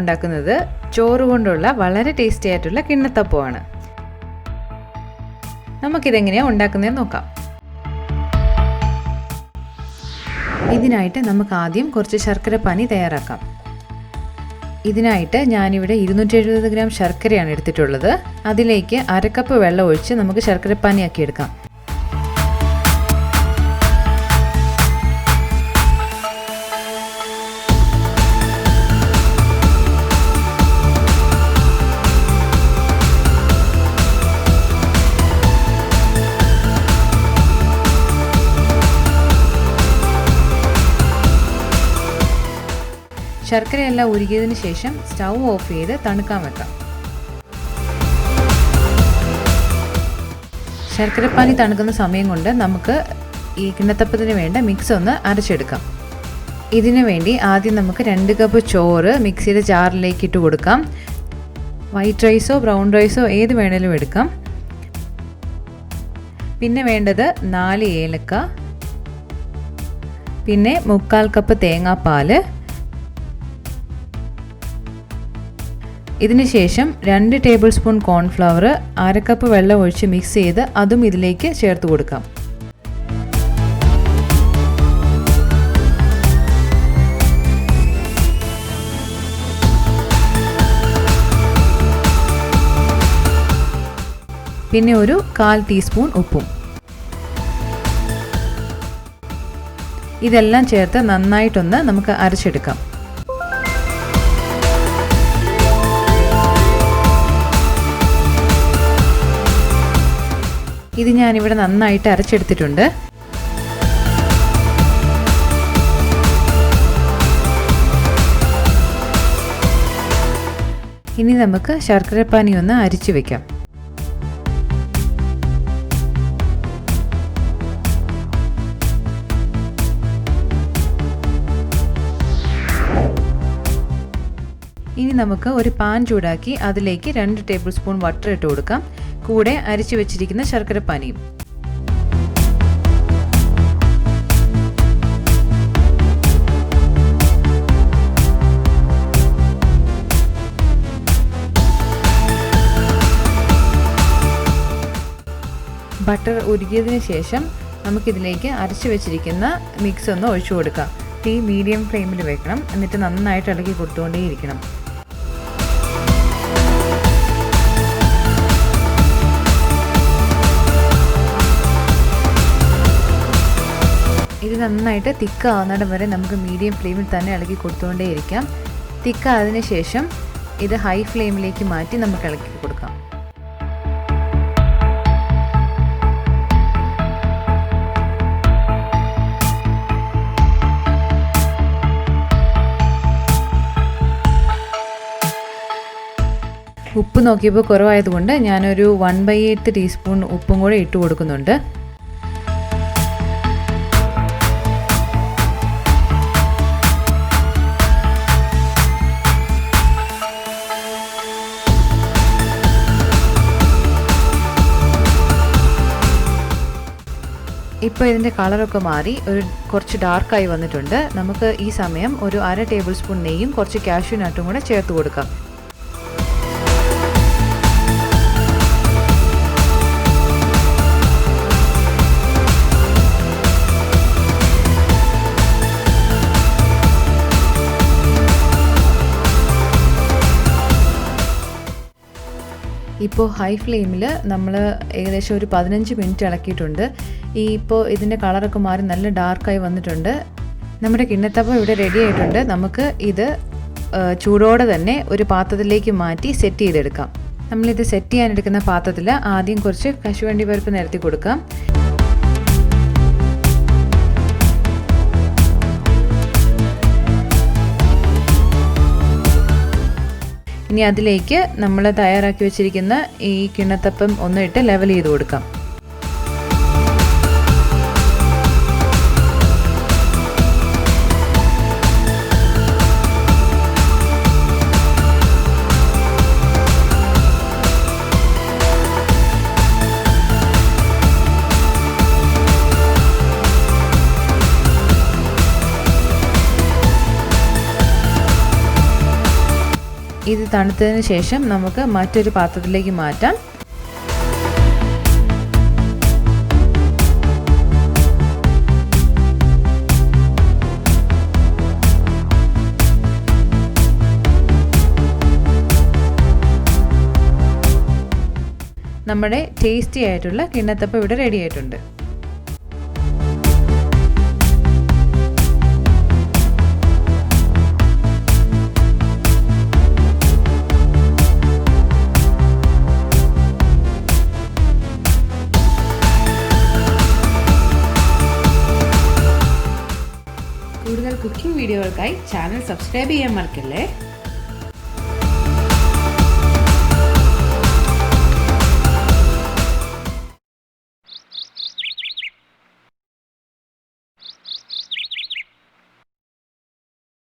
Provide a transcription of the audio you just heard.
ഉണ്ടാക്കുന്നത് ചോറ് കൊണ്ടുള്ള വളരെ ടേസ്റ്റി ആയിട്ടുള്ള കിണ്ണത്തപ്പമാണ്. നമുക്കിതെങ്ങനെയാണ് ഉണ്ടാക്കുന്നതെന്ന് നോക്കാം. ഇതിനായിട്ട് നമുക്ക് ആദ്യം കുറച്ച് ശർക്കരപ്പാനി തയ്യാറാക്കാം. ഇതിനായിട്ട് ഞാനിവിടെ 270 ഗ്രാം ശർക്കരയാണ് എടുത്തിട്ടുള്ളത്. അതിലേക്ക് 1/2 കപ്പ് വെള്ളം ഒഴിച്ച് നമുക്ക് ശർക്കരപ്പാനിയാക്കി എടുക്കാം. ശർക്കരയെല്ലാം ഉരുകിയതിന് ശേഷം സ്റ്റൗ ഓഫ് ചെയ്ത് തണുക്കാൻ വെക്കാം. ശർക്കരപ്പാനി തണുക്കുന്ന സമയം കൊണ്ട് നമുക്ക് ഈ കിണ്ണത്തപ്പത്തിന് വേണ്ട മിക്സ് ഒന്ന് അരച്ചെടുക്കാം. ഇതിനു വേണ്ടി ആദ്യം നമുക്ക് 2 കപ്പ് ചോറ് മിക്സിയുടെ ജാറിലേക്ക് ഇട്ട് കൊടുക്കാം. വൈറ്റ് റൈസോ ബ്രൗൺ റൈസോ ഏത് വേണേലും എടുക്കാം. പിന്നെ വേണ്ടത് 4 ഏലക്ക, പിന്നെ 3/4 കപ്പ് തേങ്ങാപ്പാൽ. ഇതിനുശേഷം 2 ടേബിൾ സ്പൂൺ കോൺഫ്ലവർ 1/2 കപ്പ് വെള്ളം ഒഴിച്ച് മിക്സ് ചെയ്ത് അതും ഇതിലേക്ക് ചേർത്ത് കൊടുക്കാം. പിന്നെ ഒരു 1/4 ടീസ്പൂൺ ഉപ്പും. ഇതെല്ലാം ചേർത്ത് നന്നായിട്ടൊന്ന് നമുക്ക് അരച്ചെടുക്കാം. ഇത് ഞാനിവിടെ നന്നായിട്ട് അരച്ചെടുത്തിട്ടുണ്ട്. ഇനി നമുക്ക് ശർക്കരപ്പാനി ഒന്ന് അരിച്ചു വെക്കാം. ഇനി നമുക്ക് ഒരു പാൻ ചൂടാക്കി അതിലേക്ക് 2 ടേബിൾ സ്പൂൺ ബട്ടർ ഇട്ട് കൊടുക്കാം. കൂടെ അരിച്ചു വെച്ചിരിക്കുന്ന ശർക്കരപ്പാനിയും. ബട്ടർ ഉരുകിയതിന് ശേഷം നമുക്കിതിലേക്ക് അരച്ചു വെച്ചിരിക്കുന്ന മിക്സ് ഒന്ന് ഒഴിച്ചു കൊടുക്കാം. തീ മീഡിയം ഫ്ലെയിമിൽ വെക്കണം. എന്നിട്ട് നന്നായിട്ട് ഇളക്കി കൊടുത്തുകൊണ്ടേയിരിക്കണം. ഇത് നന്നായിട്ട് തിക്കാവുന്നിടം വരെ നമുക്ക് മീഡിയം ഫ്ലെയിമിൽ തന്നെ ഇളക്കി കൊടുത്തുകൊണ്ടേയിരിക്കാം. തിക്കായതിനു ശേഷം ഇത് ഹൈ ഫ്ലെയിമിലേക്ക് മാറ്റി നമുക്ക് ഇളക്കി കൊടുക്കാം. ഉപ്പ് നോക്കിയപ്പോൾ കുറവായതുകൊണ്ട് ഞാനൊരു 1/8 ടീസ്പൂൺ ഉപ്പും കൂടെ ഇട്ട് കൊടുക്കുന്നുണ്ട്. ഇപ്പോൾ ഇതിൻ്റെ കളറൊക്കെ മാറി കുറച്ച് ഡാർക്കായി വന്നിട്ടുണ്ട്. നമുക്ക് ഈ സമയം ഒരു 1/2 ടേബിൾ സ്പൂൺ നെയ്യും കുറച്ച് കാഷ്യൂ നട്ടും കൂടെ ചേർത്ത് കൊടുക്കാം. ഇപ്പോൾ ഹൈ ഫ്ലെയിമിൽ നമ്മൾ ഏകദേശം ഒരു 15 മിനിറ്റ് ഇളക്കിയിട്ടുണ്ട്. ഇപ്പോൾ ഇതിൻ്റെ കളറൊക്കെ മാറി നല്ല ഡാർക്കായി വന്നിട്ടുണ്ട്. നമ്മുടെ കിണ്ണത്തപ്പം ഇവിടെ റെഡി ആയിട്ടുണ്ട്. നമുക്ക് ഇത് ചൂടോടെ തന്നെ ഒരു പാത്രത്തിലേക്ക് മാറ്റി സെറ്റ് ചെയ്തെടുക്കാം. നമ്മളിത് സെറ്റ് ചെയ്യാനെടുക്കുന്ന പാത്രത്തിൽ ആദ്യം കുറച്ച് കശുവണ്ടി പരിപ്പ് നിരത്തി കൊടുക്കാം. ഇനി അതിലേക്ക് നമ്മൾ തയ്യാറാക്കി വെച്ചിരിക്കുന്ന ഈ കിണ്ണത്തപ്പം ഒന്നിട്ട് ലെവൽ ചെയ്ത് കൊടുക്കാം. ഇത് തണുത്തതിന് ശേഷം നമുക്ക് മറ്റൊരു പാത്രത്തിലേക്ക് മാറ്റാം. നമ്മുടെ ടേസ്റ്റി ആയിട്ടുള്ള കിണ്ണത്തപ്പം ഇവിടെ റെഡി ആയിട്ടുണ്ട്. കൂടുതൽ കുക്കിംഗ് വീഡിയോകൾക്കായി ചാനൽ സബ്സ്ക്രൈബ് ചെയ്യാൻ മറക്കല്ലേ.